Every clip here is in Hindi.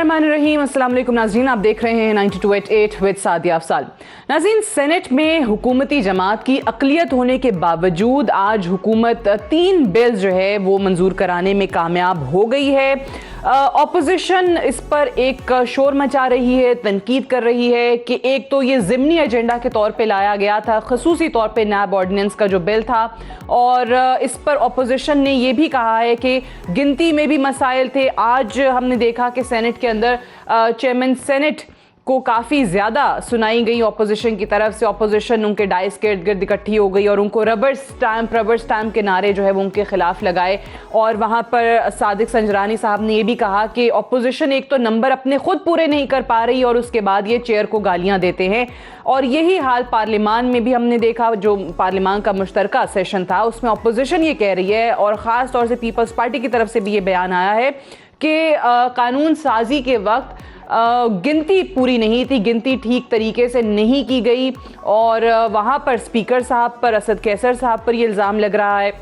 बिस्मिल्लाहिर्रहमानिर्रहीम। अस्सलाम वालेकुम नाज़रीन, आप देख रहे हैं 9288 विद सादिया अफसाल। नाज़रीन, सेनेट में हुकूमती जमात की अक़लियत होने के बावजूद आज हुकूमत 3 बिल्स जो है वो मंजूर कराने में कामयाब हो गई है। ऑपोजिशन इस पर एक शोर मचा रही है, तनकीद कर रही है कि एक तो ये ज़िमनी एजेंडा के तौर पे लाया गया था, ख़ुसूसी तौर पे नैब ऑर्डिनेंस का जो बिल था, और इस पर ऑपोजिशन ने ये भी कहा है कि गिनती में भी मसाइल थे। आज हमने देखा कि सेनेट के अंदर चेयरमैन सेनेट को काफ़ी ज़्यादा सुनाई गई ऑपोजिशन की तरफ से। ऑपोजिशन उनके डाइस के इर्द गिर्द इकट्ठी हो गई और उनको रबर स्टैम्प के नारे जो है वो उनके खिलाफ लगाए। और वहाँ पर सादिक संजरानी साहब ने ये भी कहा कि ऑपोजिशन एक तो नंबर अपने खुद पूरे नहीं कर पा रही और उसके बाद ये चेयर को गालियाँ देते हैं। और यही हाल पार्लियामान में भी हमने देखा, जो पार्लियामान का मुश्तरका सेशन था उसमें ऑपोजिशन ये कह रही है, और ख़ास तौर से पीपल्स पार्टी की तरफ से भी ये बयान आया है कि कानून साजी के वक्त गिनती पूरी नहीं थी, गिनती ठीक तरीके से नहीं की गई। और वहाँ पर स्पीकर साहब पर, असद कैसर साहब पर ये इल्ज़ाम लग रहा है।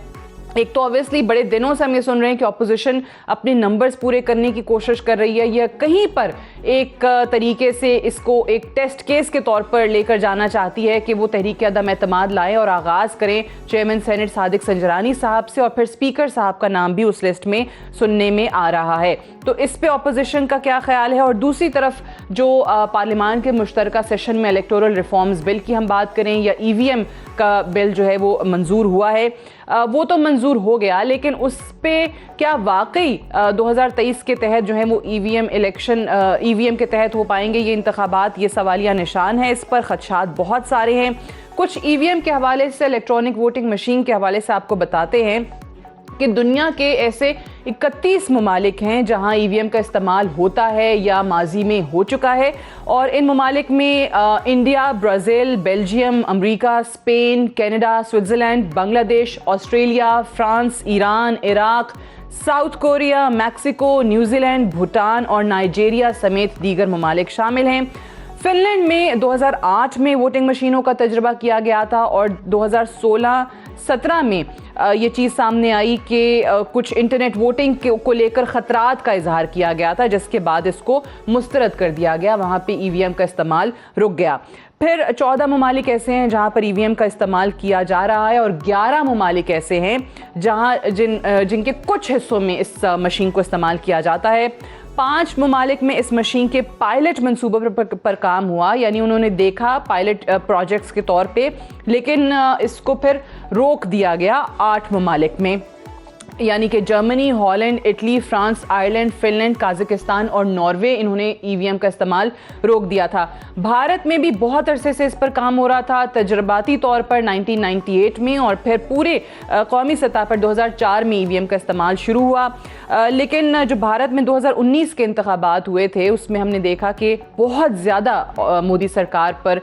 एक तो ऑब्वियसली बड़े दिनों से हम ये सुन रहे हैं कि ऑपोजिशन अपने नंबर्स पूरे करने की कोशिश कर रही है, या कहीं पर एक तरीके से इसको एक टेस्ट केस के तौर पर लेकर जाना चाहती है कि वो तहरीक अदम एतमाद लाएं और आगाज़ करें चेयरमैन सेनेट सादिक संजरानी साहब से, और फिर स्पीकर साहब का नाम भी उस लिस्ट में सुनने में आ रहा है। तो इस पे ऑपोजिशन का क्या ख्याल है? और दूसरी तरफ जो पार्लियामान के मुश्तरका सेशन में इलेक्टोरल रिफॉर्म्स बिल की हम बात करें, या EVM का बिल जो है वो मंजूर हुआ है, वो तो मंजूर हो गया, लेकिन उस पे क्या वाकई 2023 के तहत जो है वो EVM के तहत हो पाएंगे ये इंतखाबात? ये सवालिया निशान है, इस पर खदशात बहुत सारे हैं। कुछ EVM के हवाले से, इलेक्ट्रॉनिक वोटिंग मशीन के हवाले से आपको बताते हैं कि दुनिया के ऐसे 31 ममालिक हैं जहां EVM का इस्तेमाल होता है या माजी में हो चुका है। और इन ममालिक में India, Brazil, Belgium, America, Spain, Canada, Switzerland, Bangladesh, Australia, France, Iran, Iraq, south Korea, Mexico, New Zealand, Bhutan और नाइजीरिया समेत दीगर ममालिक शामिल हैं। फिनलैंड में 2008 में वोटिंग मशीनों का तजुर्बा किया गया था, और 2016-17 में ये चीज़ सामने आई कि कुछ इंटरनेट वोटिंग को लेकर ख़तरात का इजहार किया गया था, जिसके बाद इसको मुस्तरद कर दिया गया, वहाँ पे EVM का इस्तेमाल रुक गया। फिर 14 ममालिक ऐसे हैं जहाँ पर EVM का इस्तेमाल किया जा रहा है, और 11 ममालिक ऐसे हैं जहाँ जिनके कुछ हिस्सों में इस मशीन को इस्तेमाल किया जाता है। 5 ममालिक में इस मशीन के पायलट मंसूबों पर काम हुआ, यानी उन्होंने देखा पायलट प्रोजेक्ट्स के तौर पे, लेकिन इसको फिर रोक दिया गया 8 ममालिक में, यानी कि Germany, Holland, Italy, France, Ireland, Finland, Kazakhstan और नॉर्वे, इन्होंने EVM का इस्तेमाल रोक दिया था। भारत में भी बहुत अरसे से इस पर काम हो रहा था, तजर्बाती तौर पर 1998 में, और फिर पूरे कौमी सतह पर 2004 में EVM का इस्तेमाल शुरू हुआ। लेकिन जो भारत में 2019 के इंतखाबात हुए थे उसमें हमने देखा कि बहुत ज़्यादा मोदी सरकार पर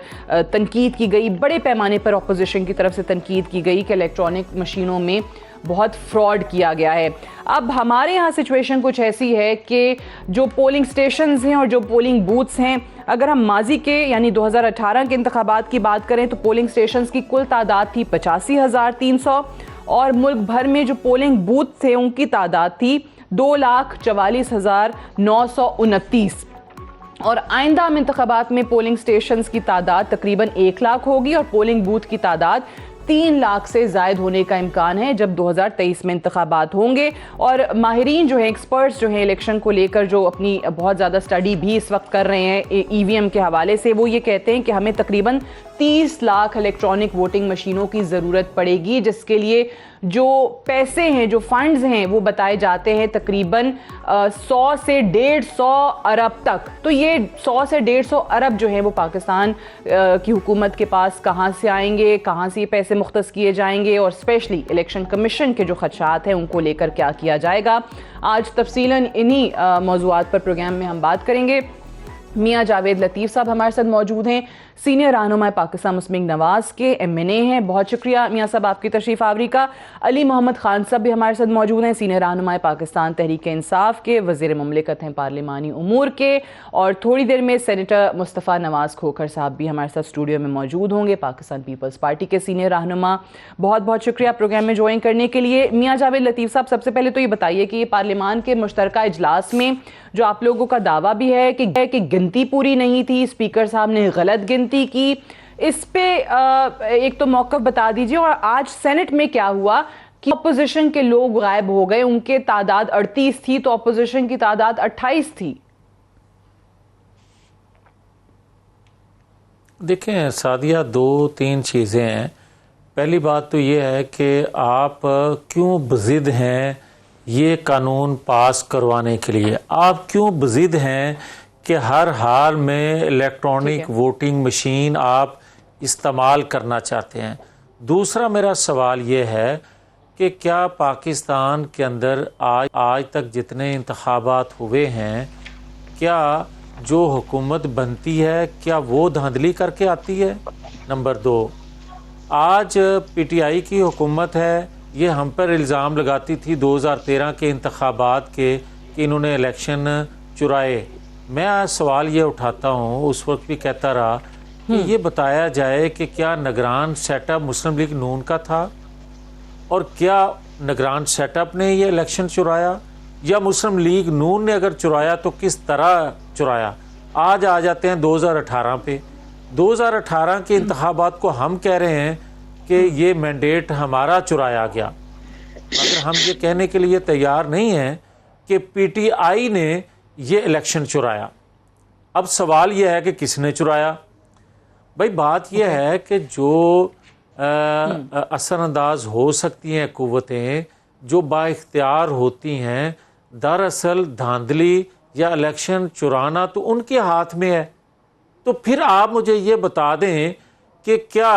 तनकीद की गई, बड़े पैमाने पर अपोजिशन की तरफ से तनकीद की गई कि इलेक्ट्रॉनिक मशीनों में बहुत फ्रॉड किया गया है। अब हमारे यहाँ सिचुएशन कुछ ऐसी है कि जो पोलिंग स्टेशंस हैं और जो पोलिंग बूथ्स हैं, अगर हम माजी के यानी 2018 के इंतखाबात की बात करें तो पोलिंग स्टेशंस की कुल तादाद थी 85,300, और मुल्क भर में जो पोलिंग बूथ थे उनकी तादाद थी 2,44,929। और आइंदा इंतखाबात में पोलिंग स्टेशंस की तादाद तकरीबन 1 लाख होगी, और पोलिंग बूथ की तादाद 3 लाख से ज़ायद होने का इम्कान है जब 2023 में इंतखाबात होंगे। और माहिरीन जो हैं, एक्सपर्ट्स जो हैं इलेक्शन को लेकर, जो अपनी बहुत ज़्यादा स्टडी भी इस वक्त कर रहे हैं EVM के हवाले से, वो ये कहते हैं कि हमें तकरीबन 30 लाख इलेक्ट्रॉनिक वोटिंग मशीनों की ज़रूरत पड़ेगी, जिसके लिए जो पैसे हैं, जो फंड्स हैं, वो बताए जाते हैं तकरीबन 100 से 150 अरब तक। तो ये 100 से 150 अरब जो है वो पाकिस्तान की हुकूमत के पास कहाँ से आएंगे, कहाँ से ये पैसे मुख्तस किए जाएंगे, और स्पेशली इलेक्शन कमीशन के जो खदशात हैं उनको लेकर क्या किया जाएगा। आज तफसीलन इन्हीं मौज़ूआत पर प्रोग्राम में हम बात करेंगे। मियाँ जावेद लतीफ़ साहब हमारे साथ मौजूद हैं, सीनियर रहनुमा पाकिस्तान मुस्लिम लीग नवाज के MNA हैं। बहुत शुक्रिया मियाँ साहब आपकी तशरीफ़ आवरी का। अली मोहम्मद खान साहब भी हमारे साथ मौजूद हैं, सीनियर रहनुमा पाकिस्तान तहरीक इंसाफ के, वज़ीर मुमलिकत हैं पार्लिमानी उमूर के, और थोड़ी देर में सेनेटर मुस्तफ़ा नवाज़ खोखर साहब भी हमारे साथ स्टूडियो में मौजूद होंगे, पाकिस्तान पीपल्स पार्टी के सीनियर रहनुमा। बहुत बहुत शुक्रिया प्रोग्राम में ज्वाइन करने के लिए। मियाँ जावेद लतीफ़ साहब, सबसे पहले तो ये बताइए कि ये पार्लियामान के मुश्तरका इजलास में जो आप लोगों का दावा भी है कि गिनती पूरी नहीं थी, स्पीकर साहब ने गलत गिनती की, इस पे एक तो मौक़िफ़ बता दीजिए। और आज सेनेट में क्या हुआ कि अपोजिशन के लोग गायब हो गए, उनके तादाद 38 थी तो अपोजिशन की तादाद 28 थी। देखें सादिया, दो तीन चीज़ें हैं। पहली बात तो ये है कि आप क्यों बज़िद हैं ये कानून पास करवाने के लिए, आप क्यों बज़िद हैं कि हर हाल में इलेक्ट्रॉनिक वोटिंग मशीन आप इस्तेमाल करना चाहते हैं। दूसरा मेरा सवाल ये है कि क्या पाकिस्तान के अंदर आज तक जितने इंतखाबात हुए हैं, क्या जो हुकूमत बनती है क्या वो धांधली करके आती है? नंबर 2, आज PTI की हुकूमत है, ये हम पर इल्ज़ाम लगाती थी 2013 के इंतखाबात के कि इन्होंने इलेक्शन चुराए। मैं आज सवाल ये उठाता हूँ, उस वक्त भी कहता रहा कि ये बताया जाए कि क्या निगरान सेटअप मुस्लिम लीग नून का था, और क्या निगरान सेटअप ने ये इलेक्शन चुराया, या मुस्लिम लीग नून ने अगर चुराया तो किस तरह चुराया। आज आ जाते हैं 2018 पे। 2018 के इंतखाबात को हम कह रहे हैं कि ये मैंडेट हमारा चुराया गया, मगर हम ये कहने के लिए तैयार नहीं हैं कि PTI ने ये इलेक्शन चुराया। अब सवाल यह है कि किसने चुराया। भाई बात यह है कि जो असरअंदाज हो सकती हैं कुव्वतें, जो बाइख्तियार होती हैं, दरअसल धांधली या इलेक्शन चुराना तो उनके हाथ में है। तो फिर आप मुझे ये बता दें कि क्या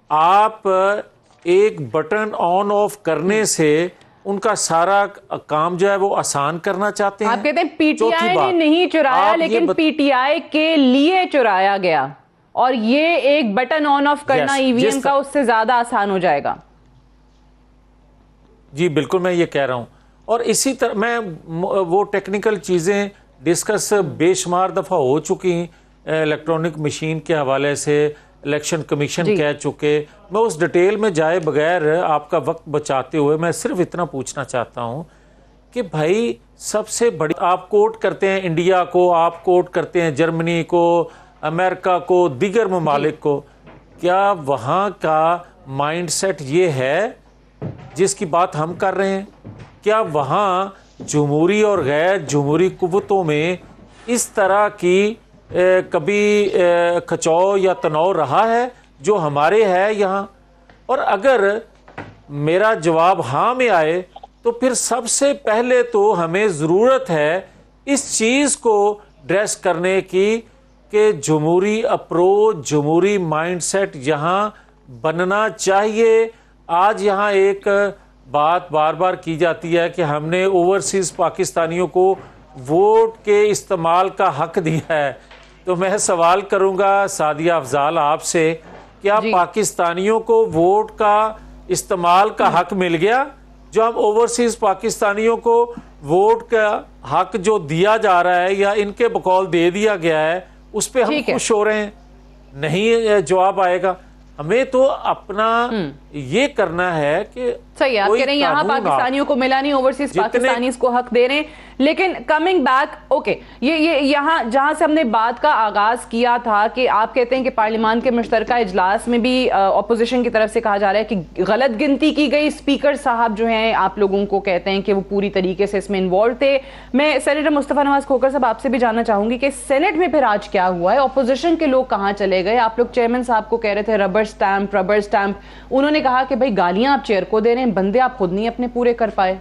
आप एक बटन ऑन ऑफ करने से उनका सारा काम जो है वो आसान करना चाहते हैं? आप कहते हैं PTI ने नहीं चुराया, लेकिन PTI के लिए चुराया गया, और ये एक बटन ऑन ऑफ करना EVM का उससे ज्यादा आसान हो जाएगा। जी बिल्कुल, मैं ये कह रहा हूँ। और इसी तरह मैं वो टेक्निकल चीज़ें डिस्कस बेशुमार दफ़ा हो चुकी, इलेक्ट्रॉनिक मशीन के हवाले से इलेक्शन कमीशन कह चुके। मैं उस डिटेल में जाए बगैर आपका वक्त बचाते हुए मैं सिर्फ इतना पूछना चाहता हूँ कि भाई सबसे बड़ी, आप कोट करते हैं इंडिया को, आप कोट करते हैं जर्मनी को, अमेरिका को, दीगर ममालिक को, क्या वहाँ का माइंडसेट ये है जिसकी बात हम कर रहे हैं? क्या वहाँ जमहूरी और गैर जमहूरी कुव्वतों में इस तरह की कभी खचाव या तनाव रहा है जो हमारे है यहाँ? और अगर मेरा जवाब हाँ में आए तो फिर सबसे पहले तो हमें ज़रूरत है इस चीज़ को ड्रेस करने की कि जमहूरी अप्रोच, जमहूरी माइंडसेट यहाँ बनना चाहिए। आज यहाँ एक बात बार बार की जाती है कि हमने ओवरसीज़ पाकिस्तानियों को वोट के इस्तेमाल का हक दिया है। तो मैं सवाल करूँगा सादिया अफजाल आपसे, क्या पाकिस्तानियों को वोट का इस्तेमाल का हक मिल गया? जो हम ओवरसीज़ पाकिस्तानियों को वोट का हक जो दिया जा रहा है या इनके बकौल दे दिया गया है, उस पर हम खुश हो रहे हैं? नहीं जवाब आएगा। हमें तो अपना ये करना है कि सही है, आप कह रहे हैं यहाँ पाकिस्तानियों को मिला नहीं, ओवरसीज पाकिस्तानी को हक दे रहे हैं। लेकिन कमिंग बैक, ओके, ये यहाँ जहाँ से हमने बात का आगाज किया था कि आप कहते हैं कि पार्लियामान के मुश्तरका इजलास में भी अपोजिशन की तरफ से कहा जा रहा है कि गलत गिनती की गई। स्पीकर साहब जो हैं आप लोगों को कहते हैं कि वो पूरी तरीके से इसमें इन्वॉल्व थे। मैं सेनेटर मुस्तफ़ा नवाज खोखर साहब आपसे भी जानना चाहूंगी कि सेनेट में फिर आज क्या हुआ है, अपोजिशन के लोग कहाँ चले गए? आप लोग चेयरमैन साहब को कह रहे थे रबर स्टैंप, उन्होंने कहा कि भाई गालियां आप चेयर को दे रहे हैं, बंदे आप खुद नहीं अपने पूरे कर पाए।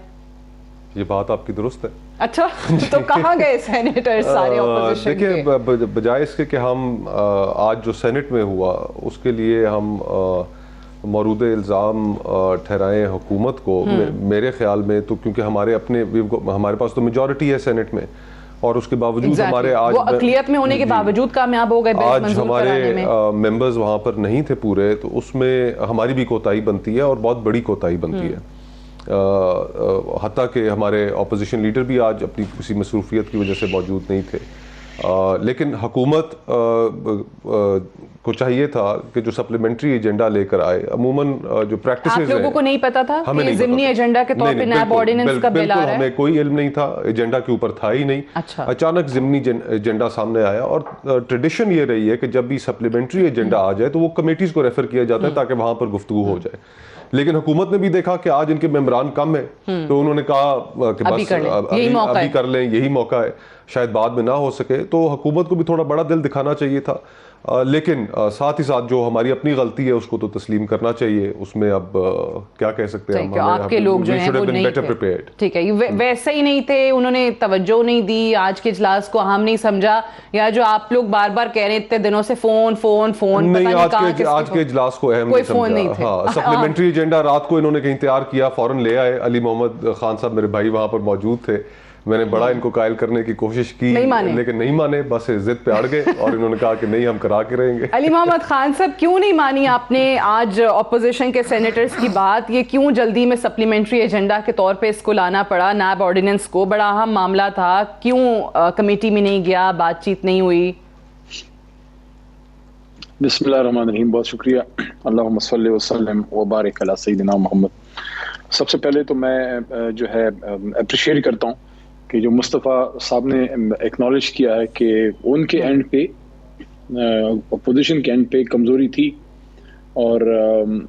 ये बात आपकी दुरुस्त है। अच्छा, तो कहाँ गए सेनेटर सारे ऑपोजिशन के? देखिए, बजाय इसके कि हम आज जो सेनेट में हुआ उसके लिए हम मौरूद इल्ज़ाम ठहराएं हुकूमत को, मेरे ख्याल में तो क्योंकि हमारे पास तो मेजॉरिटी है सेनेट में, और उसके बावजूद हमारे आज वो अक़लियत में होने के बावजूद कामयाब हो गए बिल्स मंजूर कराने में। हमारे मेंबर्स वहाँ पर नहीं थे पूरे, तो उसमें हमारी भी कोताही बनती है और बहुत बड़ी कोताही बनती है। हत्ता कि हमारे ऑपोजिशन लीडर भी आज अपनी किसी मसरूफियत की वजह से मौजूद नहीं थे। लेकिन हुकूमत को चाहिए था कि जो सप्लीमेंट्री एजेंडा लेकर आए, अमूमन जो प्रैक्टिसेस आप लोगों को नहीं पता था कि ज़िमनी एजेंडा के तौर पे नैब ऑर्डिनेंस का बिल आ रहा है? हमें कोई इल्म नहीं था, एजेंडा के ऊपर था ही नहीं। अच्छा। अचानक ज़िमनी एजेंडा सामने आया और ट्रेडिशन ये रही है कि जब भी सप्लीमेंट्री एजेंडा आ जाए तो वो कमेटीज को रेफर किया जाता है ताकि वहां पर गुफ्तगू हो जाए। लेकिन हुकूमत ने भी देखा कि आज इनके मेंबरान कम है, तो उन्होंने कहा कि बस अभी कर लें, यही मौका है, शायद बाद में ना हो सके। तो हुकूमत को भी थोड़ा बड़ा दिल दिखाना चाहिए था, लेकिन साथ ही साथ जो हमारी अपनी गलती है उसको तो तस्लीम करना चाहिए। उसमें अब क्या कह सकते हैं हम, आपके लोग जो हैं वो नहीं थे, ठीक है, वैसे ही नहीं थे, उन्होंने तवज्जो नहीं दी, आज के इजलास को अहम नहीं समझा, या जो आप लोग बार बार कह रहे थे दिनों से फोन फोन फोन, नहीं, आज के इजलास को अहम नहीं समझा। हाँ, सप्लीमेंट्री एजेंडा रात को इन्होंने कहीं तैयार किया, फौरन ले आए। अली मोहम्मद खान साहब मेरे भाई वहां पर मौजूद थे, मैंने बड़ा इनको कायल करने की कोशिश की, लेकिन नहीं माने, बस जिद पे अड़ गए और इन्होंने कहा कि नहीं, हम करा के रहेंगे। अली मोहम्मद खान साहब, क्यों नहीं मानी आपने आज ऑपोजिशन के सेनेटर्स की बात? ये क्यों जल्दी में सप्लीमेंट्री एजेंडा के तौर पे इसको लाना पड़ा? नैब ऑर्डिनेंस को बड़ा अहम मामला था, क्यों कमेटी में नहीं गया, बातचीत नहीं हुई? बिस्मिल्लाहिर्रहमानिर्रहीम, बहुत शुक्रिया। अल्लाहुम्मा सल्लि व सल्लिम व बारिक अला सय्यिदिना मोहम्मद। सबसे पहले तो मैं जो है अप्रिशिएट करता हूँ कि जो मुस्तफ़ा साहब ने एक्नॉलेज किया है कि उनके एंड पे, अपोजिशन के एंड पे कमज़ोरी थी, और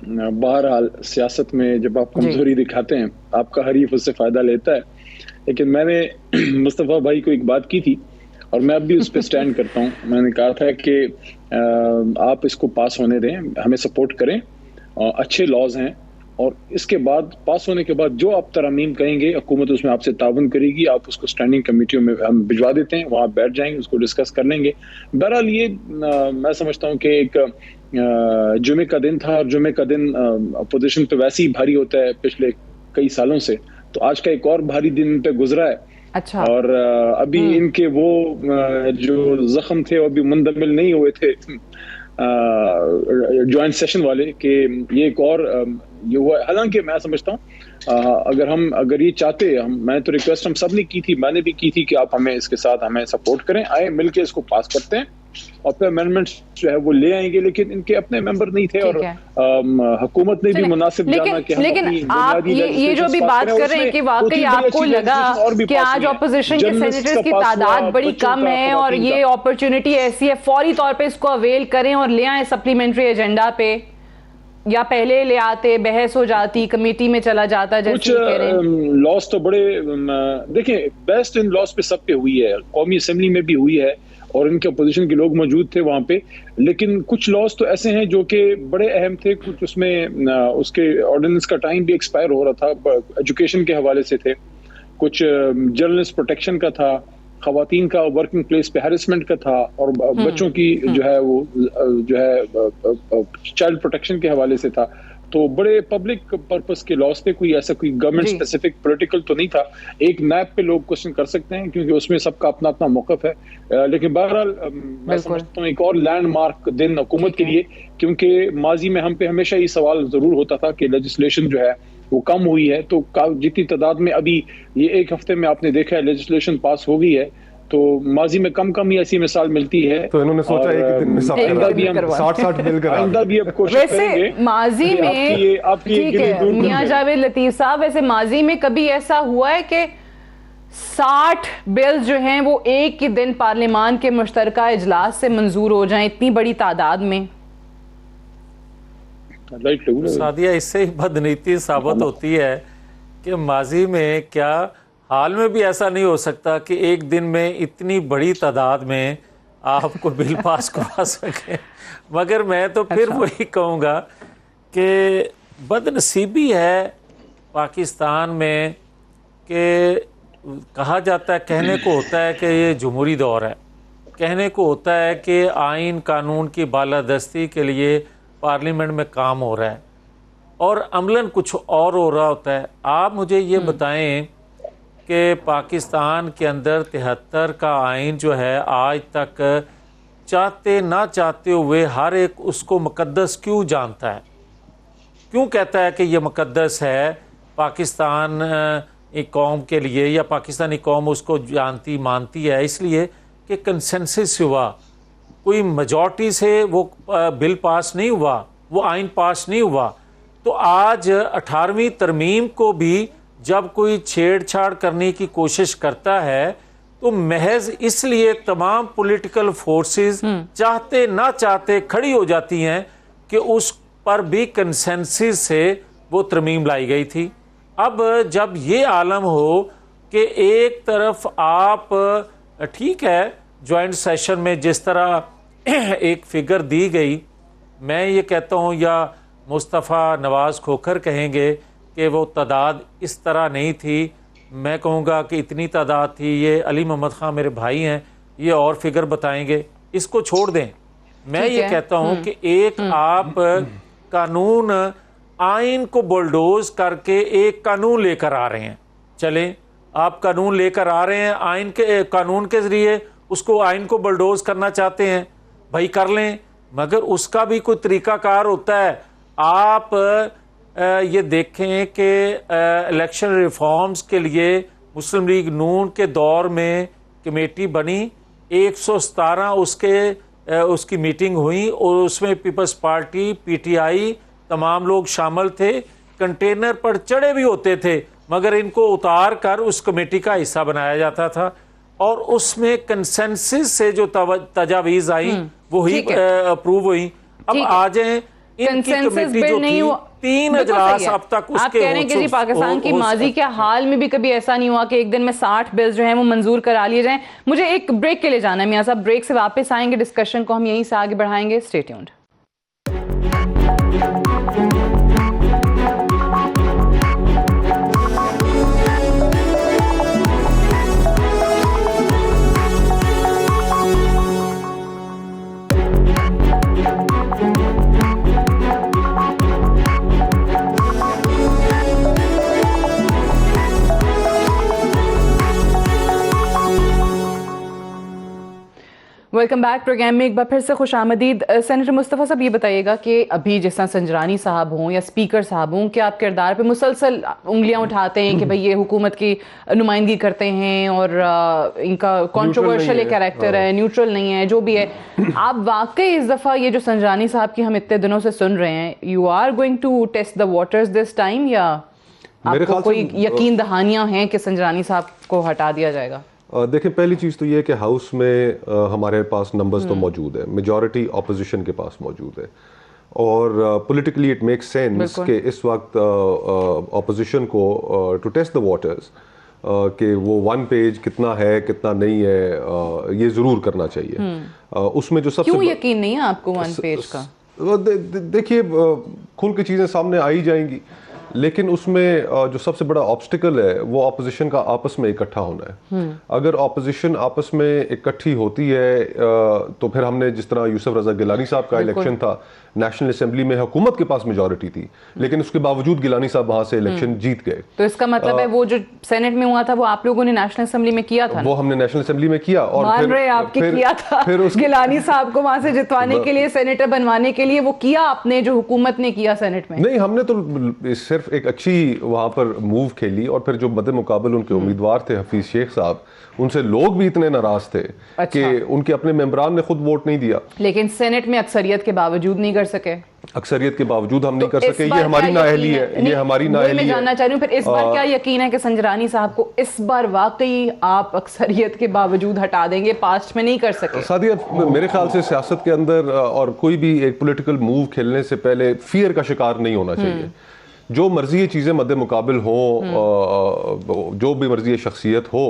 बहरहाल सियासत में जब आप कमज़ोरी दिखाते हैं आपका हरीफ उससे फ़ायदा लेता है। लेकिन मैंने मुस्तफ़ा भाई को एक बात की थी और मैं अब भी उस पर स्टैंड करता हूँ। मैंने कहा था कि आप इसको पास होने दें, हमें सपोर्ट करें, अच्छे लॉज हैं, और इसके बाद पास होने के बाद जो आप तरमीम कहेंगे हुकूमत उसमें आपसे ताउन करेगी। आप उसको स्टैंडिंग कमेटियों में हम भिजवा देते हैं, वहाँ बैठ जाएंगे, उसको डिस्कस कर लेंगे। बहरहाल ये मैं समझता हूँ कि एक जुमे का दिन था, और जुमे का दिन अपोजिशन पे वैसे ही भारी होता है पिछले कई सालों से, तो आज का एक और भारी दिन पे गुजरा है। अच्छा। और अभी इनके वो जो जख्म थे वो अभी मुंदमिल नहीं हुए थे ज्वाइंट सेशन वाले, कि ये एक और ये हुआ। हालांकि मैं समझता हूँ अगर ये चाहते, मैंने तो रिक्वेस्ट हम सब ने की थी, मैंने भी की थी कि आप हमें इसके साथ हमें सपोर्ट करें, आए मिलके इसको पास करते हैं और फिर अमेंडमेंट्स जो है वो ले आएंगे। लेकिन इनके अपने मेंबर नहीं थे, और हुकूमत ने भी मुनासिब जाना कि लेकिन आप ये जो भी बात कर रहे हैं कि वाकई आपको लगा कि आज ऑपोजिशन के सेनेटर्स की तादाद बड़ी कम है और ये अपॉर्चुनिटी ऐसी है, फौरी तौर पे इसको अवेल करें और ले आए सप्लीमेंट्री एजेंडा पे, या पहले ले आते, बहस हो जाती, कमेटी में चला जाता? जैसे लॉस तो बड़े देखिए, बेस्ट इन लॉस पे सब पे हुई है, कौमी असेंबली में भी हुई है और इनके अपोजिशन के लोग मौजूद थे वहाँ पे। लेकिन कुछ लॉस तो ऐसे हैं जो कि बड़े अहम थे, कुछ उसमें उसके ऑर्डिनेंस का टाइम भी एक्सपायर हो रहा था, एजुकेशन के हवाले से थे, कुछ जर्नलिस्ट प्रोटेक्शन का था, खवातीन का वर्किंग प्लेस पे हैरेसमेंट का था, और बच्चों की जो है वो जो है चाइल्ड प्रोटेक्शन के हवाले से था। तो बड़े पब्लिक पर्पस के लॉस थे, कोई ऐसा कोई गवर्नमेंट स्पेसिफिक पॉलिटिकल तो नहीं था। एक नैब पे लोग क्वेश्चन कर सकते हैं क्योंकि उसमें सबका अपना अपना मौकफ है, लेकिन बहरहाल मैं समझता हूँ एक और लैंडमार्क दिन हुकूमत के लिए, क्योंकि माजी में हम पे हमेशा ये सवाल जरूर होता था कि लेजिस्लेशन जो है वो कम हुई है, तो जितनी तादाद में अभी ये एक हफ्ते में आपने देखा है लेजिस्लेशन पास हो गई है, तो माजी में कम ही ऐसी मिसाल मिलती है। तो इन्होंने सोचा है कि दिन में 60 बिल करा, आइंदा भी अब कोशिश करेंगे। वैसे माजी में ठीक है मियां जावेद लतीफ साहब, वैसे माजी में कभी ऐसा हुआ है कि 60 बिल्स जो हैं वो एक ही दिन पार्लियामान के मुश्तरका इजलास से मंजूर हो जाएं इतनी बड़ी तादाद में? सादिया, इससे ही बदनीति साबित होती है कि माजी में क्या हाल में भी ऐसा नहीं हो सकता कि एक दिन में इतनी बड़ी तादाद में आपको बिल पास करवा सके। मगर मैं तो फिर वही कहूँगा कि बदनसीबी है पाकिस्तान में कि कहा जाता है, कहने को होता है कि ये जमहूरी दौर है, कहने को होता है कि आइन कानून की बालादस्ती के लिए पार्लियामेंट में काम हो रहा है और अमलन कुछ और हो रहा होता है। आप मुझे ये बताएं कि पाकिस्तान के अंदर 73 का आइन जो है आज तक चाहते ना चाहते हुए हर एक उसको मुकद्दस क्यों जानता है, क्यों कहता है कि ये मुकद्दस है पाकिस्तान एक कौम के लिए, या पाकिस्तानी कौम उसको जानती मानती है? इसलिए कि कंसेंसस हुआ, कोई मेजॉरिटी से वो बिल पास नहीं हुआ, वो आइन पास नहीं हुआ। तो आज 18वीं तरमीम को भी जब कोई छेड़छाड़ करने की कोशिश करता है तो महज इसलिए तमाम पॉलिटिकल फोर्सेस चाहते ना चाहते खड़ी हो जाती हैं कि उस पर भी कंसेंसस से वो तरमीम लाई गई थी। अब जब ये आलम हो कि एक तरफ आप ठीक है जॉइंट सेशन में जिस तरह एक फिगर दी गई, मैं ये कहता हूँ या मुस्तफ़ा नवाज़ खोखर कहेंगे कि वो तादाद इस तरह नहीं थी, मैं कहूँगा कि इतनी तादाद थी। ये अली मोहम्मद खान मेरे भाई हैं, ये और फिगर बताएंगे, इसको छोड़ दें। मैं ये कहता हूँ कि एक आप कानून आइन को बुलडोज करके एक कानून लेकर आ रहे हैं, चलें आप कानून लेकर आ रहे हैं, आइन के कानून के ज़रिए उसको आइन को बुलडोज करना चाहते हैं, भाई कर लें, मगर उसका भी कोई तरीक़ाकार होता है। आप ये देखें कि इलेक्शन रिफॉर्म्स के लिए मुस्लिम लीग नून के दौर में कमेटी बनी, 117 उसकी मीटिंग हुई और उसमें पीपल्स पार्टी, पीटीआई तमाम लोग शामिल थे, कंटेनर पर चढ़े भी होते थे, मगर इनको उतार कर उस कमेटी का हिस्सा बनाया जाता था और उसमें कंसेंसस से जो तजावीज़ आई वो ही अप्रूव हुई। अब आ जाए इनकी कमेटी जो थी 3 अजलास अब तक उसके आप कह रहे हैं कि जी पाकिस्तान की माजी के हाल में भी कभी ऐसा नहीं हुआ कि एक दिन में 60 बिल्स जो हैं वो मंजूर करा लिए जाएं। मुझे एक ब्रेक के लिए जाना है मियां साहब, ब्रेक से वापस आएंगे, डिस्कशन को हम यहीं से आगे बढ़ाएंगे। Stay tuned. Welcome back. Programme में एक बार फिर से खुश आमदीद। सेनेटर मुस्तफ़ा साहब ये बताइएगा कि अभी जिस तरह संजरानी साहब हों या स्पीकर साहब हों, क्या आप किरदार पे मुसलसल उंगलियां उठाते हैं कि भाई ये हुकूमत की नुमाइंदगी करते हैं और इनका कंट्रोवर्शियल कैरेक्टर है, न्यूट्रल नहीं है, जो भी है, आप वाकई इस दफ़ा ये जो संजरानी साहब की हम इतने दिनों से सुन रहे हैं, you are going to test the waters this time, या आपको कोई यकीन दहानियां हैं कि संजरानी साहब को हटा दिया जाएगा? देखिए, पहली चीज़ तो ये है कि हाउस में हमारे पास नंबर्स तो मौजूद है, मेजॉरिटी ऑपोजिशन के पास मौजूद है और पॉलिटिकली इट मेक्स सेंस कि इस वक्त ऑपोजिशन को टू टेस्ट द वाटर्स कि वो 1 पेज कितना है कितना नहीं है, ये ज़रूर करना चाहिए। उसमें जो सबसे क्यों यकीन नहीं है आपको 1 पेज का? देखिए, खुल की चीज़ें सामने आ ही जाएंगी, लेकिन उसमें जो सबसे बड़ा ऑब्स्टिकल है वो ऑपोजिशन का आपस में इकट्ठा होना है। अगर ऑपोजिशन आपस में इकट्ठी होती है तो फिर हमने जिस तरह यूसुफ रजा गिलानी साहब का इलेक्शन था, नेशनल असेंबली में हुकूमत के पास मेजॉरिटी थी, लेकिन उसके बावजूद गिलानी साहब वहां से इलेक्शन जीत गए। तो इसका मतलब है वो जो सेनेट में हुआ था वो आप लोगों ने नेशनल असेंबली में किया था? वो हमने नेशनल असेंबली में किया और मान रहे आपके किया था, गिलानी साहब को वहां से जितवाने के लिए, सेनेटर बनवाने के लिए, वो किया आपने जो हुकूमत ने किया सेनेट में? नहीं, हमने तो सिर्फ एक अच्छी वहां पर मूव खेली और फिर जो मद्दे मुकाबल उनके उम्मीदवार थे हफीज शेख साहब, उनसे लोग भी इतने नाराज थे कि उनके अपने मेंबरान ने खुद वोट नहीं दिया। लेकिन सेनेट में अक्सरियत के बावजूद नहीं कर सके। अक्सरियत के बावजूद हम नहीं कर सके, ये हमारी नाअहली है, ये हमारी नाअहली है। मैं जानना चाह रही हूँ फिर इस बार क्या यकीन है कि संजरानी साहब को इस बार वाकई आप अक्सरियत के बावजूद हटा देंगे? पास्ट में नहीं कर सके। सादिया, मेरे ख्याल से सियासत के अंदर और कोई भी एक पॉलिटिकल मूव खेलने से पहले फियर का शिकार नहीं होना चाहिए। जो मर्जी ये चीज़ें मद्दे मुकाबिल हो, जो भी मर्जी ये शख्सियत हो,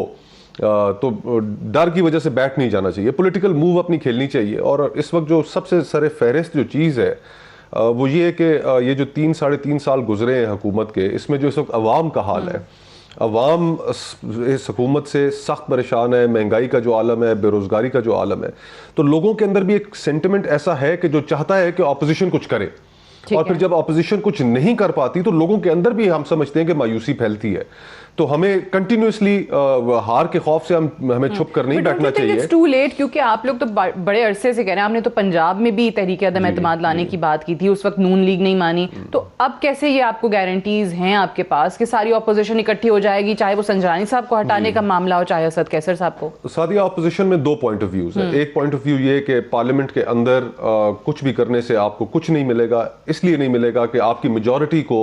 तो डर की वजह से बैठ नहीं जाना चाहिए, पॉलिटिकल मूव अपनी खेलनी चाहिए। और इस वक्त जो सबसे सरे फहरिस्त जो चीज़ है वो ये है कि ये जो 3-3.5 साल गुजरे हैं हुकूमत के, इसमें जो इस वक्त अवाम का हाल है, अवाम इस हुकूमत से सख्त परेशान है, महंगाई का जो आलम है, बेरोज़गारी का जो आलम है, तो लोगों के अंदर भी एक सेंटिमेंट ऐसा है कि जो चाहता है कि ऑपोजिशन कुछ करे, और फिर जब ऑपोजिशन कुछ नहीं कर पाती तो लोगों के अंदर भी हम समझते हैं कि मायूसी फैलती है। तो हमें कंटिन्यूसली हार के खौफ से हमें छुप कर नहीं बैठना चाहिए। इट्स टू लेट, क्योंकि आप लोग तो बड़े अरसे से कह रहे हैं, आपने तो पंजाब में भी तहरीक अदम एतमाद लाने की बात की थी, उस वक्त नून लीग नहीं मानी, तो अब कैसे ये आपको गारंटीज हैं आपके पास कि सारी ऑपोजिशन इकट्ठी हो जाएगी, चाहे वो संजरानी साहब को हटाने का मामला हो चाहे असद कैसर साहब को? सादिया, ऑपोजिशन में दो पॉइंट ऑफ व्यूज है। एक पॉइंट ऑफ व्यू ये कि पार्लियामेंट के अंदर कुछ भी करने से आपको कुछ नहीं मिलेगा, इसलिए नहीं मिलेगा कि आपकी मेजॉरिटी को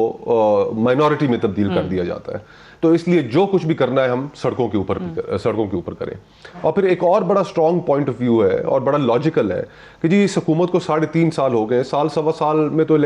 माइनॉरिटी में तब्दील कर दिया जाता है, तो इसलिए जो कुछ भी करना है हम सड़कों के ऊपर करें। और फिर एक और बड़ा स्ट्रॉन्ग पॉइंट ऑफ व्यू है और बड़ा लॉजिकल है कि जी इस हुकूमत को 3.5 साल हो गए, साल सवा साल में तो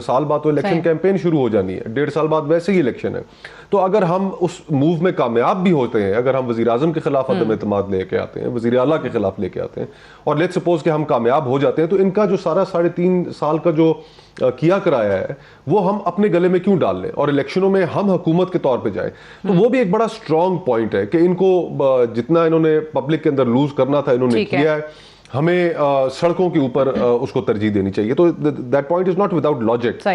साल बाद तो इलेक्शन कैंपेन शुरू हो जानी है, 1.5 साल बाद वैसे ही इलेक्शन है। तो अगर हम उस मूव में कामयाब भी होते हैं, अगर हम वज़ीर आज़म के खिलाफ अदम एतमाद लेके आते हैं, वज़ीर आला के खिलाफ लेके आते हैं, और लेट्स सपोज कि हम कामयाब हो जाते हैं, तो इनका जो सारा 3.5 साल का जो किया कराया है वो हम अपने गले में क्यों डाल लें और इलेक्शनों में हम हुकूमत के तौर पे जाएं। तो वो भी एक बड़ा स्ट्रॉन्ग पॉइंट है कि इनको जितना इन्होंने पब्लिक के अंदर लूज करना था इन्होंने किया है, हमें सड़कों के ऊपर उसको तरजीह देनी चाहिए। तो that point is not without logic,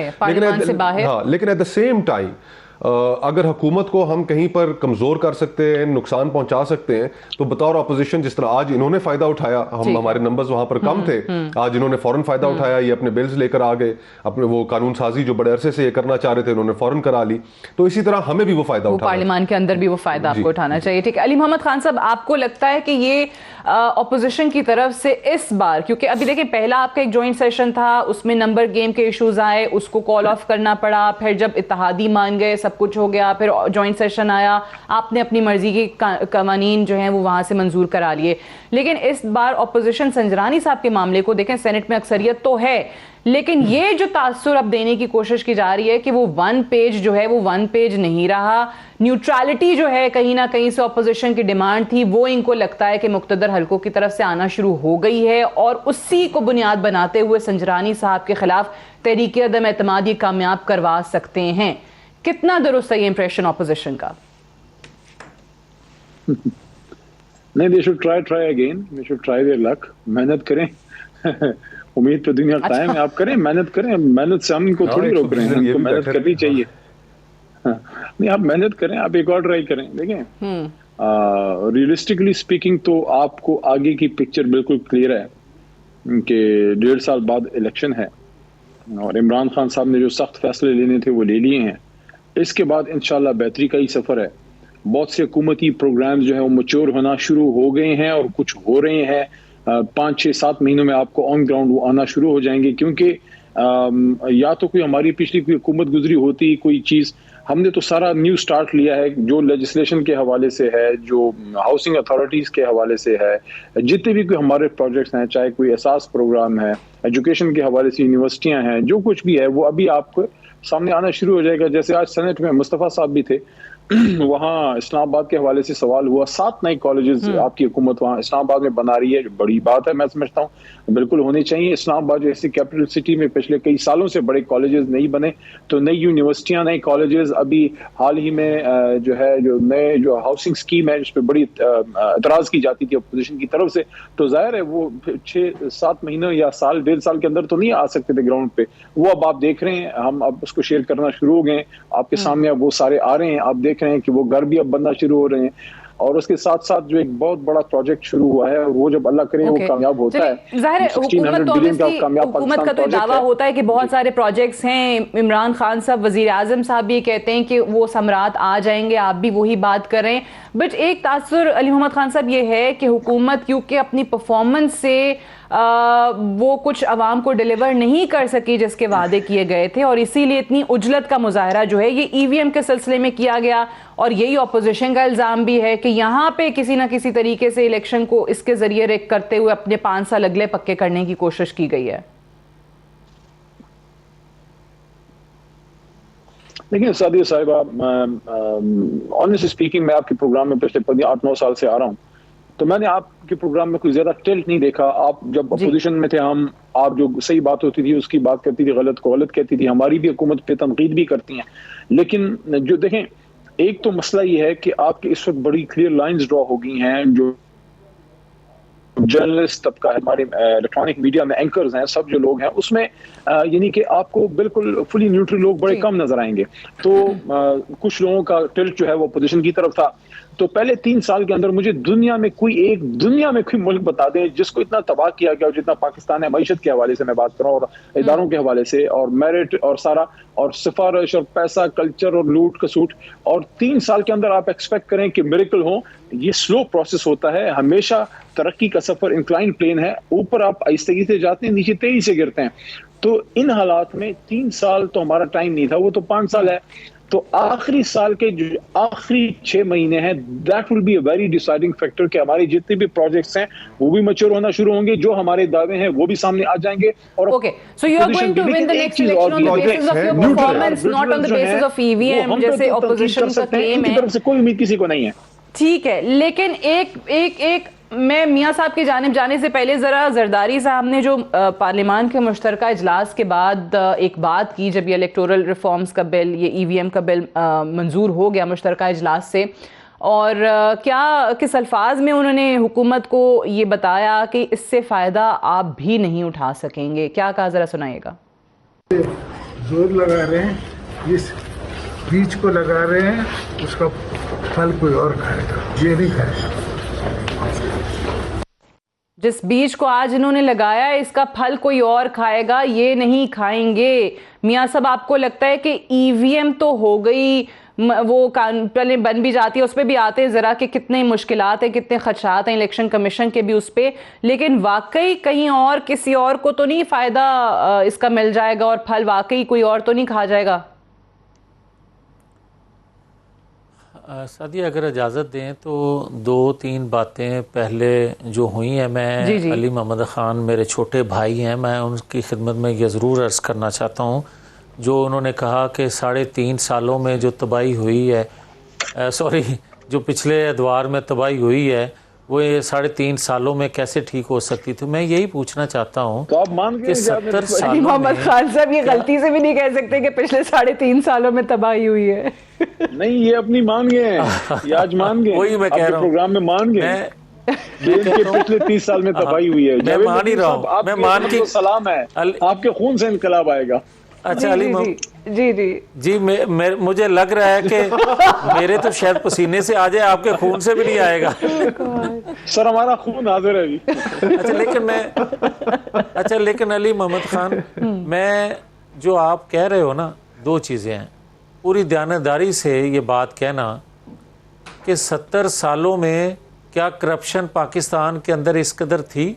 लेकिन एट द सेम टाइम अगर हुकूमत को हम कहीं पर कमजोर कर सकते हैं, नुकसान पहुंचा सकते हैं, तो बतौर अपोजिशन जिस तरह आज इन्होंने फायदा उठाया, हमारे नंबर्स वहां पर कम थे, आज इन्होंने फौरन फायदा उठाया, ये अपने बिल्स लेकर आ गए, अपने वो कानून साजी जो बड़े अरसे से ये करना चाह रहे थे इन्होंने फौरन करा ली, तो इसी तरह हमें भी वो फायदा उठाना, पार्लियामान के अंदर भी वो फायदा आपको उठाना चाहिए। ठीक है, अली मोहम्मद खान साहब, आपको लगता है कि ये ऑपोजिशन की तरफ से इस बार, क्योंकि अभी देखिए पहला आपका एक जॉइंट सेशन था, उसमें नंबर गेम के इश्यूज आए, उसको कॉल ऑफ करना पड़ा, फिर जब इत्तेहादी मान गए सब कुछ हो गया, फिर जॉइंट सेशन आया, आपने अपनी मर्जी के कवानीन जो हैं वो वहां से मंजूर करा लिए। लेकिन इस बार ऑपोजिशन संजरानी साहब के मामले को देखें, सेनेट में अक्सरियत तो है, लेकिन ये जो तासुर अब देने की कोशिश की जा रही है कि वो वन पेज जो है वो वन पेज नहीं रहा, न्यूट्रलिटी जो है कहीं ना कहीं से ऑपोजिशन की डिमांड थी, वो इनको लगता है कि मुक्तदर हलकों की तरफ से आना शुरू हो गई है, और उसी को बुनियाद बनाते हुए संजरानी साहब के खिलाफ तहरीक अदम एतमाद कामयाब करवा सकते हैं। कितना दुरुस्त है ये इंप्रेशन ऑपोजिशन का? नहीं, they should try again, they should try their luck, मेहनत करें उम्मीद पे दुनिया कायम है, आप करें, मेहनत करें, मेहनत से हम इनको थोड़ी रोक रहे हैं, हमको मेहनत करनी चाहिए। नहीं, आप मेहनत करें, आप एक और ट्राई करें। देखें, रियलिस्टिकली स्पीकिंग तो आपको आगे की पिक्चर बिल्कुल क्लियर है कि 1.5 साल बाद इलेक्शन है, और इमरान खान साहब ने जो सख्त फैसले लेने थे वो ले लिए हैं। इसके बाद इंशाल्लाह बेहतरी का ही सफर है। बहुत से हुकूमती प्रोग्राम जो है वो मैच्योर होना शुरू हो गए हैं और कुछ हो रहे हैं। 5, 6, 7 महीनों में आपको ऑन ग्राउंड वो आना शुरू हो जाएंगे, क्योंकि या तो कोई हमारी पिछली कोई हुकूमत गुजरी होती कोई चीज़, हमने तो सारा न्यू स्टार्ट लिया है, जो लेजिस्लेशन के हवाले से है, जो हाउसिंग अथॉरिटीज़ के हवाले से है, जितने भी कोई हमारे प्रोजेक्ट्स हैं, चाहे कोई एहसास प्रोग्राम है, एजुकेशन के हवाले से यूनिवर्सिटियाँ हैं, जो कुछ भी है वो अभी आपको सामने आना शुरू हो जाएगा। जैसे आज सेनेट में मुस्तफ़ा साहब भी थे, वहाँ इस्लामाबाद के हवाले से सवाल हुआ, 7 नए कॉलेजेस आपकी हुकूमत वहाँ इस्लामाबाद में बना रही है, जो बड़ी बात है, मैं समझता हूँ बिल्कुल होनी चाहिए। इस्लामाबाद जैसी कैपिटल सिटी में पिछले कई सालों से बड़े कॉलेजेस नहीं बने, तो नई यूनिवर्सिटियाँ, नए कॉलेजेस, अभी हाल ही में जो है जो नए जो हाउसिंग स्कीम है जिस पर बड़ी एतराज़ की जाती थी अपोजिशन की तरफ से, तो जाहिर है वो 6-7 महीनों या साल 1.5 साल के अंदर तो नहीं आ सकते थे ग्राउंड पे। वो अब आप देख रहे हैं, हम अब उसको शेयर करना शुरू हो गए, आपके सामने अब वो सारे आ रहे हैं, आप देख रहे हैं कि वो घर भी अब बनना शुरू हो रहे हैं, और उसके साथ साथ जो एक बहुत बड़ा प्रोजेक्ट शुरू हुआ है, और वो जब अल्लाह करे वो कामयाब होता है। जाहिर है हुकूमत का तो दावा होता है कि बहुत सारे प्रोजेक्ट्स हैं। इमरान खान साहब, वजीर आजम साहब भी कहते हैं कि वो सम्राट आ जाएंगे, आप भी वही बात कर रहे हैं। बट एक तासुर अली मोहम्मद खान साहब ये है कि हुकूमत क्योंकि अपनी परफॉर्मेंस से वो कुछ अवाम को डिलीवर नहीं कर सकी जिसके वादे किए गए थे, और इसीलिए इतनी उजलत का मुजाहरा जो है ये ईवीएम के सिलसिले में किया गया, और यही ऑपोजिशन का इल्ज़ाम भी है कि यहाँ पे किसी ना किसी तरीके से इलेक्शन को इसके जरिए रेक करते हुए अपने 5 साल अगले पक्के करने की कोशिश की गई है। देखिए सादिया साहिबा, ऑनेस्टली स्पीकिंग मैं आपके प्रोग्राम में पिछले 8-9 साल से आ रहा हूँ, तो मैंने आपके प्रोग्राम में कोई ज्यादा टिल्ट नहीं देखा। आप जब अपोजिशन में थे, आप जो सही बात होती थी उसकी बात करती थी, गलत को गलत कहती थी, हमारी भी हुकूमत पे तनकीद भी करती हैं। लेकिन जो देखें, एक तो मसला ये है कि आपकी इस वक्त बड़ी क्लियर लाइंस ड्रॉ हो गई हैं, जो जर्नलिस्ट तबका, हमारे इलेक्ट्रॉनिक मीडिया में एंकर्स हैं, सब जो लोग हैं उसमें यानी कि आपको बिल्कुल फुली न्यूट्रल लोग बड़े कम नजर आएंगे। तो कुछ लोगों का टिल्ट जो है वो पोजीशन की तरफ था। तो पहले 3 साल के अंदर मुझे दुनिया में कोई मुल्क बता दें जिसको इतना तबाह किया गया, जितना पाकिस्तान है, मईशत के हवाले से मैं बात कर रहा हूँ और इदारों के हवाले से, और मेरिट और सारा और सिफारिश और पैसा, कल्चर और लूट कसूट, और 3 साल के अंदर आप एक्सपेक्ट करें कि मिरेकल हो। ये स्लो प्रोसेस होता है, हमेशा तरक्की का सफर इंक्लाइन प्लेन है, ऊपर आप आहिस्ते से जाते हैं, नीचे तेजी से गिरते हैं। तो इन हालात में 3 साल तो हमारा टाइम नहीं था, वो तो 5 साल है। तो आखिरी साल के जो आखिरी 6 महीने हैं, that will be a very deciding factor कि हमारे जितने भी प्रोजेक्ट्स हैं वो भी मैच्योर होना शुरू होंगे, जो हमारे दावे हैं वो भी सामने आ जाएंगे। और okay, so you are going to win the next election on the basis of your performance, not on the basis of EVM, जैसे ऑपोजिशन का क्लेम है। तरफ से कोई उम्मीद किसी को नहीं है। ठीक है, लेकिन एक मैं मियां साहब की जानिब जाने से पहले जरा जरदारी साहब ने जो पार्लियामान के मुश्तरका इजलास के बाद एक बात की, जब ये इलेक्टोरल रिफॉर्म्स का बिल, ये ईवीएम का बिल मंजूर हो गया मुश्तरका इजलास से, और क्या किस अल्फाज में उन्होंने हुकूमत को ये बताया कि इससे फ़ायदा आप भी नहीं उठा सकेंगे, क्या कहा ज़रा सुनाइएगा। जोर लगा रहे हैं, इस बीज को लगा रहे हैं, उसका फल कोई और खाएगा, ये नहीं खाएगा। जिस बीज को आज इन्होंने लगाया है, इसका फल कोई और खाएगा, ये नहीं खाएंगे। मियां साहब, आपको लगता है कि ईवीएम तो हो गई, वो पहले बन भी जाती है, उस पर भी आते हैं ज़रा कि कितने मुश्किलात हैं, कितने खदशात हैं इलेक्शन कमीशन के भी उस पर, लेकिन वाकई कहीं और किसी और को तो नहीं फ़ायदा इसका मिल जाएगा और फल वाकई कोई और तो नहीं खा जाएगा? सादिया, अगर इजाज़त दें तो 2-3 बातें पहले जो हुई हैं, मैं अली मोहम्मद ख़ान मेरे छोटे भाई हैं, मैं उनकी खिदमत में ये ज़रूर अर्ज़ करना चाहता हूँ। जो उन्होंने कहा कि 3.5 सालों में जो तबाही हुई है, जो पिछले अदवार में तबाही हुई है, वो ये 3.5 सालों में कैसे ठीक हो सकती थी। मैं यही पूछना चाहता हूँ तो आप मान कि 70 सालों मोहम्मद खान साहब ये गलती से भी नहीं कह सकते कि पिछले 3.5 सालों में तबाही हुई है। नहीं, ये अपनी मान गए हैं, ये आज मान गए, वही मैं कह रहा हूँ, प्रोग्राम में मान गए पिछले 30 साल में तबाही हुई है। मैं मान ही रहा हूँ, मैं मान के सलाम है, आपके खून से इनकलाब आएगा। अच्छा अली जी, मुझे लग रहा है कि मेरे तो शायद पसीने से आ जाए, आपके खून से भी नहीं आएगा। सर, हमारा खून हाजिर है अभी। लेकिन अली मोहम्मद खान, मैं जो आप कह रहे हो ना, 2 चीज़ें हैं। पूरी दयानतदारी से ये बात कहना कि 70 सालों में क्या करप्शन पाकिस्तान के अंदर इस कदर थी?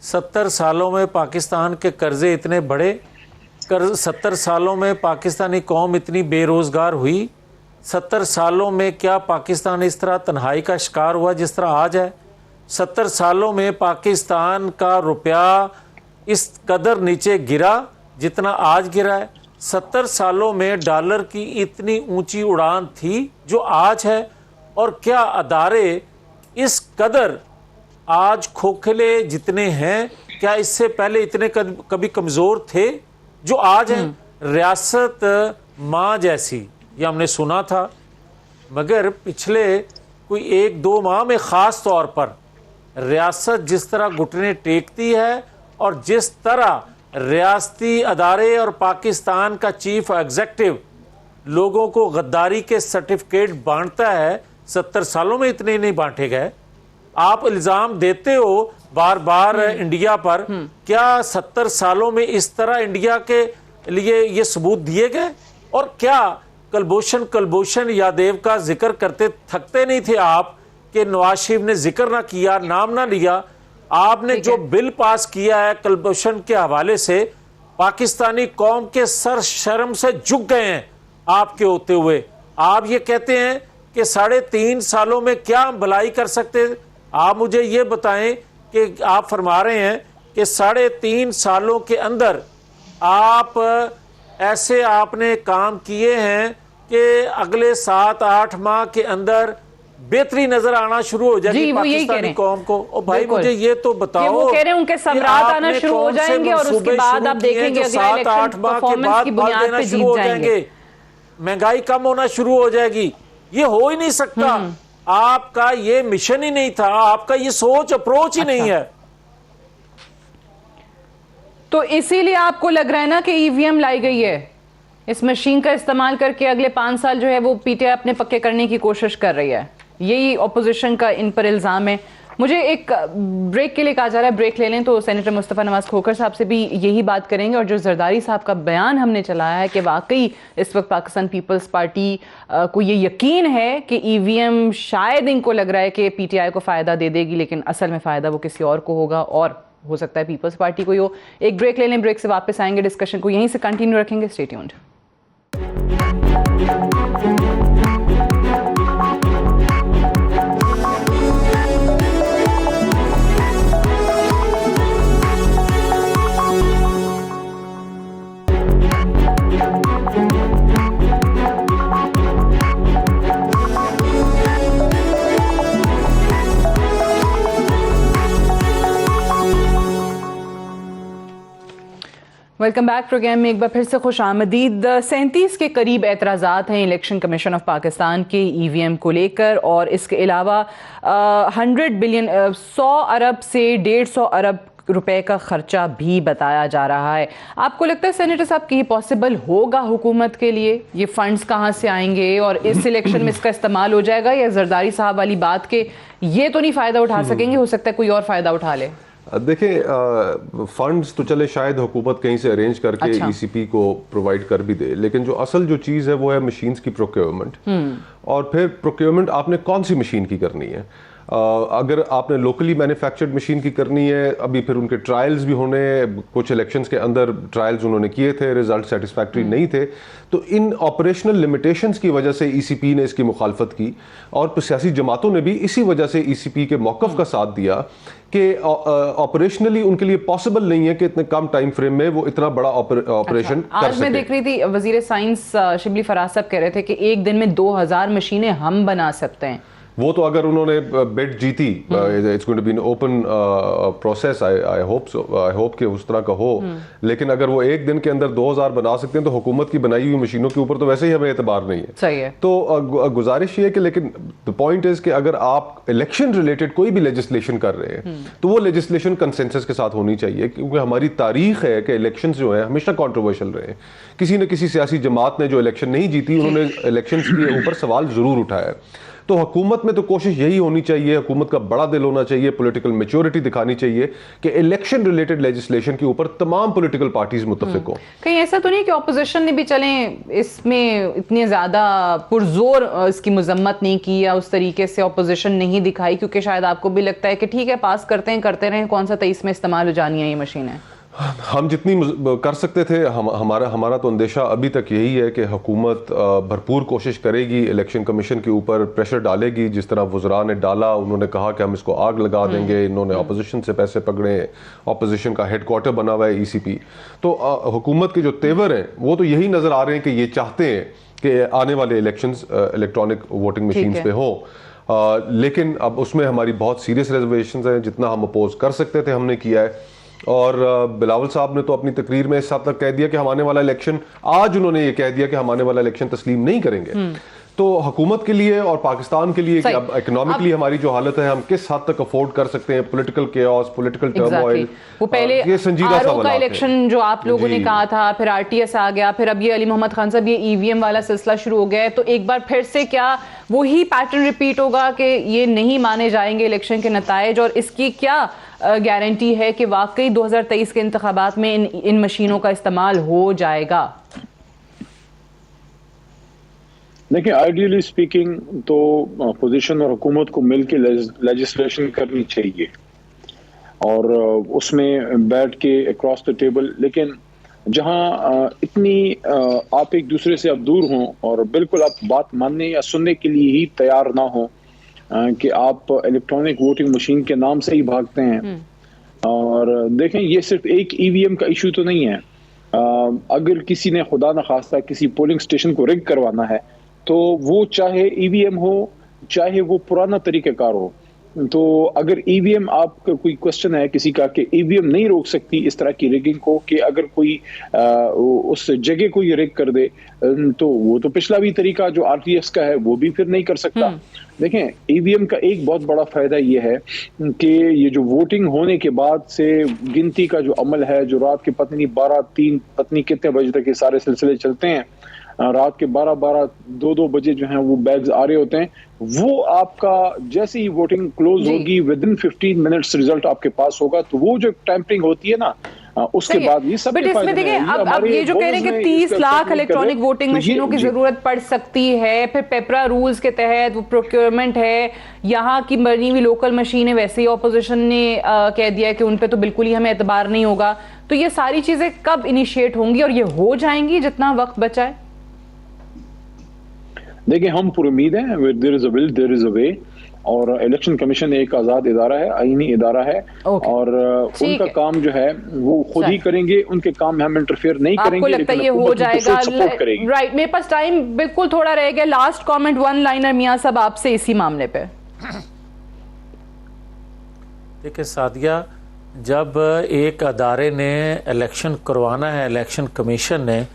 70 सालों में पाकिस्तान के कर्जे इतने बढ़े? 70 सालों में पाकिस्तानी कौम इतनी बेरोज़गार हुई? 70 सालों में क्या पाकिस्तान इस तरह तन्हाई का शिकार हुआ जिस तरह आज है? 70 सालों में पाकिस्तान का रुपया इस कदर नीचे गिरा जितना आज गिरा है? 70 सालों में डॉलर की इतनी ऊंची उड़ान थी जो आज है? और क्या अदारे इस कदर आज खोखले जितने हैं, क्या इससे पहले इतने कभी कमज़ोर थे जो आज हैं? रियासत माँ जैसी, ये हमने सुना था, मगर पिछले कोई 1-2 माह में ख़ास तौर पर रियासत जिस तरह घुटने टेकती है और जिस तरह रियासती अदारे और पाकिस्तान का चीफ एग्जीक्यूटिव लोगों को गद्दारी के सर्टिफिकेट बांटता है, 70 सालों में इतने नहीं बांटे गए। आप इल्ज़ाम देते हो बार बार इंडिया पर, क्या 70 सालों में इस तरह इंडिया के लिए ये सबूत दिए गए? और क्या कलभूषण यादव का जिक्र करते थकते नहीं थे आप कि नवाज शरीफ ने जिक्र ना किया, नाम ना लिया? आपने जो बिल पास किया है कलभूषण के हवाले से, पाकिस्तानी कौम के सर शर्म से झुक गए हैं आपके होते हुए। आप ये कहते हैं कि 3.5 सालों में क्या हम भलाई कर सकते? आप मुझे ये बताएं कि आप फरमा रहे हैं कि 3.5 सालों के अंदर आप ऐसे आपने काम किए हैं कि अगले 7-8 माह के अंदर बेहतरी नजर आना शुरू हो जाएगी पाकिस्तानी कौम को। और भाई मुझे ये तो बताओ, वो कह रहे हैं उनके सम्राट आना शुरू हो जाएंगे और उसके बाद आप देखेंगे 7-8 माह के बाद फल देना शुरू हो जाएंगे, महंगाई कम होना शुरू हो जाएगी। ये हो ही नहीं सकता आपका ये मिशन ही नहीं था, आपका ये सोच अप्रोच ही नहीं है। तो इसीलिए आपको लग रहा है ना कि ईवीएम लाई गई है, इस मशीन का इस्तेमाल करके अगले 5 साल जो है वो पीटीआई अपने पक्के करने की कोशिश कर रही है, यही ऑपोजिशन का इन पर इल्जाम है। मुझे एक ब्रेक के लिए कहा जा रहा है, ब्रेक ले लें तो सेनेटर मुस्तफ़ा नवाज खोखर साहब से भी यही बात करेंगे। और जो जरदारी साहब का बयान हमने चलाया है कि वाकई इस वक्त पाकिस्तान पीपल्स पार्टी को ये यकीन है कि ईवीएम शायद इनको लग रहा है कि पीटीआई को फ़ायदा दे देगी, लेकिन असल में फ़ायदा वो किसी और को होगा और हो सकता है पीपल्स पार्टी को ही हो। एक ब्रेक ले लें, ब्रेक से वापस आएंगे, डिस्कशन को यहीं से कंटिन्यू रखेंगे। Stay tuned. Welcome back. Programme में एक बार फिर से खुश आमदीद। 37 के करीब एतराज़ात हैं इलेक्शन कमीशन ऑफ पाकिस्तान के ईवीएम को लेकर, और इसके अलावा 100 अरब से 150 अरब रुपए का खर्चा भी बताया जा रहा है। आपको लगता है सेनेटर साहब कि ये पॉसिबल होगा हुकूमत के लिए? ये फंड्स कहाँ से आएंगे और इस इलेक्शन में इसका इस्तेमाल हो जाएगा, या जरदारी साहब वाली बात के ये तो नहीं फ़ायदा उठा सकेंगे, हो सकता है कोई और फ़ायदा उठा ले? देखिए, फंड्स तो चले शायद हुकूमत कहीं से अरेंज करके ईसीपी को प्रोवाइड कर भी दे, लेकिन जो असल जो चीज़ है वो है मशीन्स की प्रोक्योरमेंट। और फिर प्रोक्योरमेंट आपने कौन सी मशीन की करनी है। अगर आपने लोकली मैन्युफैक्चर्ड मशीन की करनी है, अभी फिर उनके ट्रायल्स भी होने, कुछ इलेक्शंस के अंदर ट्रायल्स उन्होंने किए थे, रिजल्ट सेटिस्फैक्ट्री नहीं थे, तो इन ऑपरेशनल लिमिटेशंस की वजह से ईसीपी ने इसकी मुखालफत की, और सियासी जमातों ने भी इसी वजह से ईसीपी के मौक़िफ़ का साथ दिया कि ऑपरेशनली उनके लिए पॉसिबल नहीं है कि इतने कम टाइम फ्रेम में वो इतना बड़ा ऑपरेशन कर आज मैं देख रही थी वजीर साइंस शिबली फराज साहब कह रहे थे कि एक दिन में 2000 मशीनें हम बना सकते हैं। वो तो अगर उन्होंने बिड जीती, it's going to be an open process, I hope कि उस तरह का हो। लेकिन अगर वो एक दिन के अंदर 2000 बना सकते हैं तो हुकूमत की बनाई हुई मशीनों के ऊपर तो वैसे ही हमें एतबार नहीं है। सही है। तो गुजारिश ये है कि, लेकिन द पॉइंट इज कि अगर आप इलेक्शन रिलेटेड कोई भी लेजिस्लेशन कर रहे हैं तो वो लेजिस्लेशन कंसेंसस के साथ होनी चाहिए, क्योंकि हमारी तारीख है कि इलेक्शंस जो है हमेशा कंट्रोवर्शियल रहे। किसी न किसी सियासी जमात ने जो इलेक्शन नहीं जीती, उन्होंने इलेक्शंस के ऊपर सवाल जरूर उठाया। तो हुकूमत में तो कोशिश यही होनी चाहिए, हुकूमत का बड़ा दिल होना चाहिए, पॉलिटिकल मैच्योरिटी दिखानी चाहिए कि इलेक्शन रिलेटेड लेजिस्लेशन के ऊपर तमाम पॉलिटिकल पार्टीज मुत्तफिक हो। कहीं ऐसा तो नहीं कि ऑपोजिशन ने भी चलें इसमें इतनी ज़्यादा पुरजोर इसकी मजम्मत नहीं की या उस तरीके से ऑपोजिशन नहीं दिखाई, क्योंकि शायद आपको भी लगता है कि ठीक है पास करते हैं, करते रहें, कौन सा 23 में इस्तेमाल हो जानी है ये मशीनें। हम जितनी कर सकते थे, हमारा तो अंदेशा अभी तक यही है कि हुकूमत भरपूर कोशिश करेगी, इलेक्शन कमीशन के ऊपर प्रेशर डालेगी, जिस तरह वज़रा ने डाला। उन्होंने कहा कि हम इसको आग लगा देंगे, इन्होंने अपोजिशन से पैसे पकड़े, अपोजिशन का हेडक्वार्टर बना हुआ है ईसीपी। तो हुकूमत के जो तेवर हैं वो तो यही नज़र आ रहे हैं कि ये चाहते हैं कि आने वाले इलेक्शंस इलेक्ट्रॉनिक वोटिंग मशीन्स पे हो। लेकिन अब उसमें हमारी बहुत सीरियस रिजर्वेशंस हैं, जितना हम अपोज कर सकते थे हमने किया है। और बिलावल साहब ने तो अपनी तकरीर में इस हद तक कह दिया कि हम आने वाला इलेक्शन, आज उन्होंने ये कह दिया कि हम आने वाला इलेक्शन तस्लीम नहीं करेंगे। तो हुकूमत के लिए और पाकिस्तान के लिए अब इकोनॉमिकली हमारी जो हालत है, हम किस हद तक अफोर्ड कर सकते हैं पॉलिटिकल केओस, पॉलिटिकल टर्मोइल। वो पहले ये संजीदा आरओ का इलेक्शन जो आप लोगों ने कहा था, फिर आरटीएस आ गया, फिर अब ये अली मोहम्मद खान साहब ये ईवीएम वाला सिलसिला शुरू हो गया है। तो एक बार फिर से क्या वही पैटर्न रिपीट होगा कि ये नहीं माने जाएंगे इलेक्शन के नताइज, और इसकी क्या गारंटी है कि वाकई 2023 के इंतखाबात में इन मशीनों का इस्तेमाल हो जाएगा? देखिए, आइडियली स्पीकिंग तो अपोजिशन और हुकूमत को मिलकर लेजिस्लेशन करनी चाहिए और उसमें बैठ के अक्रॉस द टेबल। लेकिन जहां इतनी आप एक दूसरे से अब दूर हों और बिल्कुल आप बात मानने या सुनने के लिए ही तैयार ना हो कि आप इलेक्ट्रॉनिक वोटिंग मशीन के नाम से ही भागते हैं। और देखें, ये सिर्फ एक ईवीएम का इशू तो नहीं है। अगर किसी ने खुदा न खास्ता किसी पोलिंग स्टेशन को रिग करवाना है, तो वो चाहे ईवीएम हो चाहे वो पुराना तरीक़ाकार हो, तो अगर ईवीएम, आपका कोई क्वेश्चन है किसी का कि ईवीएम नहीं रोक सकती इस तरह की रिगिंग को, कि अगर कोई उस जगह को ये रिग कर दे, तो वो तो पिछला भी तरीका जो आरटीएस का है वो भी फिर नहीं कर सकता। देखें, ईवीएम का एक बहुत बड़ा फायदा ये है कि ये जो वोटिंग होने के बाद से गिनती का जो अमल है, जो रात के पत्नी 12-3 पत्नी कितने बजे तक ये सारे सिलसिले चलते हैं, रात के 12-2 बजे जो हैं वो बैग्स आ रहे होते हैं, वो आपका जैसे ही वोटिंग क्लोज होगी विद इन 15 मिनट्स रिजल्ट आपके पास होगा। तो वो जो टैंपरिंग होती है ना, उसके बाद ये सब बट इसमें देखिए अब ये जो कह रहे हैं कि 30 लाख इलेक्ट्रॉनिक वोटिंग मशीनों की जरूरत पड़ सकती है, फिर पेपरा रूल्स के तहत वो प्रोक्योरमेंट है, यहाँ की बनी हुई लोकल मशीनें, वैसे ही ऑपोजिशन ने कह दिया कि उन पे तो बिल्कुल ही हमें एतबार नहीं होगा। तो ये सारी चीजें कब इनिशिएट होंगी और ये हो जाएंगी जितना वक्त बचा है? देखिए, हम पूरी उम्मीद है, there is a will there is a way, और इलेक्शन कमीशन एक आजाद इदारा है, आईनी इदारा है, और उनका काम जो है वो खुद ही करेंगे, उनके काम में हम इंटरफेयर नहीं करेंगे। आपको लगता है ये हो जाएगा? राइट, मेरे पास टाइम बिल्कुल थोड़ा रह गया। लास्ट कमेंट वन लाइनर मियां साहब आपसे इसी मामले पे। देखिए सादिया, जब एक अदारे ने इलेक्शन करवाना है, इलेक्शन कमीशन ने,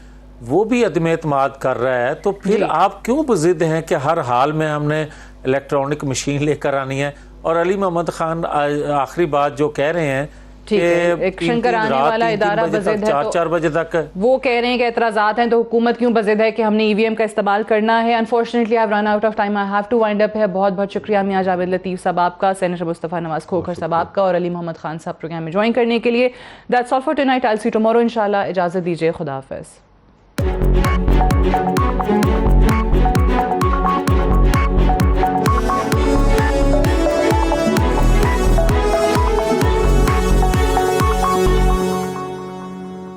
वो भी अदम एतमाद कर रहा है, तो फिर आप क्यों बजिद हैं कि हर हाल में हमने इलेक्ट्रॉनिक मशीन लेकर आनी है? और अली मोहम्मद खान आखिरी बात जो कह रहे हैं कि इलेक्शन कराने वाला इदारा बजिद है, 4 बजे तक वो कह रहे हैं कि एतराज़ात हैं, तो हुकूमत क्यों बजिद है कि हमने ईवीएम का इस्तेमाल करना है? Unfortunately I have run out of time, I have to wind up है। बहुत बहुत शुक्रिया मियां जावेद लतीफ़ साहब आपका, सेनेटर मुस्तफ़ा नवाज खोखर साहब आपका, और अली मोहम्मद खान साहब प्रोग्राम में ज्वाइन करने के लिए। That's all for tonight, I will see you tomorrow इंशाल्लाह। इजाज़त दीजिए, खुदा हाफ़िज़।